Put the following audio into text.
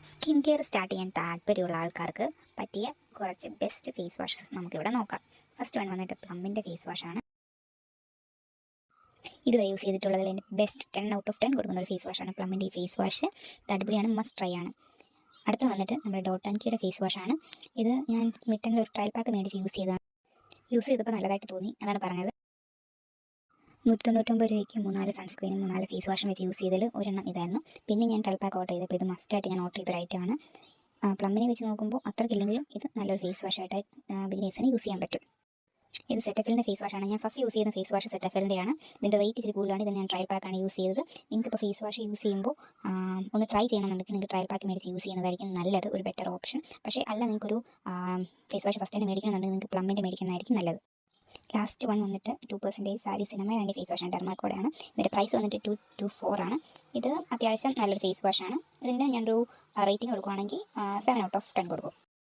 Skin care start ചെയ്യാൻ താല്പര്യമുള്ള ആൾക്കാർക്ക് പറ്റിയ കുറച്ച് ബെസ്റ്റ് ഫേസ് വാഷസ് നമുക്കിവിടെ നോക്കാം. ഫസ്റ്റ് വൺ വന്നിട്ട് പ്ലമ്മിൻ്റെ ഫേസ് വാഷാണ്. ഇതുവരെ യൂസ് ചെയ്തിട്ടുള്ളതിൽ എൻ്റെ ബെസ്റ്റ് 10 ഔട്ട് ഓഫ് 10 കൊടുക്കുന്ന ഒരു ഫേസ് വാഷാണ് പ്ലമ്മിൻ്റെ ഈ ഫേസ് വാഷ്. ഇത് അടിപൊളിയാണ്, മസ്റ്റ് ട്രൈ ആണ്. അടുത്ത വന്നിട്ട് നമ്മുടെ ഡോട്ട് ആൻഡ് കീയുടെ ഫേസ് വാഷാണ്. ഇത് ഞാൻ സ്മിട്ടനിൽ ഒരു ട്രയൽ പാക്ക് മേടിച്ച് യൂസ് ചെയ്തപ്പോൾ നല്ലതായിട്ട് തോന്നി, അതാണ് പറഞ്ഞത്. 199 രൂപയ്ക്ക് 3-4 സൺസ്ക്രീനും 3-4 ഫേസ് വാഷും വെച്ച് യൂസ് ചെയ്തതിൽ ഒരെണ്ണം ഇതായിരുന്നു. പിന്നെ ഞാൻ ട്രയൽ പാക്ക് ഓർഡർ ചെയ്തപ്പോൾ ഇത് മസ്റ്റായിട്ട് ഞാൻ ഓർഡർ ചെയ്തൊരു ഐറ്റമാണ്. പ്ലമ്മിനെ വെച്ച് നോക്കുമ്പോൾ അത്രയ്ക്കില്ലെങ്കിലും ഇത് നല്ലൊരു ഫേസ് വാഷായിട്ട് ബിഗിനേഴ്സിന് യൂസ് ചെയ്യാൻ പറ്റും. ഇത് സെറ്റഫിലിൻ്റെ ഫേസ് വാഷാണ്. ഞാൻ ഫസ്റ്റ് യൂസ് ചെയ്യുന്ന ഫേസ് വാഷ് സെറ്റഫിലിൻ്റെയാണ്. ഇതിൻ്റെ റേറ്റ് ഇച്ചിരി കൂടുതലാണ്. ഇത് ഞാൻ ട്രയൽ പാക്കാണ് യൂസ് ചെയ്തത്. നിങ്ങൾക്കിപ്പോൾ ഫേസ് വാഷ് യൂസ് ചെയ്യുമ്പോൾ ഒന്ന് ട്രൈ ചെയ്യണമെന്നുണ്ടെങ്കിൽ നിങ്ങൾക്ക് ട്രയൽ പാക്ക് മേടിച്ച് യൂസ് ചെയ്യുന്നതായിരിക്കും നല്ലത്, ഒരു ബെറ്റർ ഓപ്ഷൻ. പക്ഷേ അല്ല, നിങ്ങൾക്കൊരു ഫേസ് വാഷ് ഫസ്റ്റ് തന്നെ മേടിക്കണമെന്നുണ്ടെങ്കിൽ നിങ്ങൾക്ക് പ്ലമ്മിൻ്റെ മേടിക്കുന്നതായിരിക്കും നല്ലത്. ലാസ്റ്റ് വൺ വന്നിട്ട് 2% സാലിസിനമൈഡ് ആൻഡ് ഫേസ് വാഷാണ്, ഡെർമാക്കോഡാണ്. ഇതിൻ്റെ പ്രൈസ് വന്നിട്ട് 224 ആണ്. ഇത് അത്യാവശ്യം നല്ലൊരു ഫേസ് വാഷാണ്. ഇതിൻ്റെ ഞാനൊരു റേറ്റിംഗ് കൊടുക്കുകയാണെങ്കിൽ 7 ഔട്ട് ഓഫ് 10 കൊടുക്കും.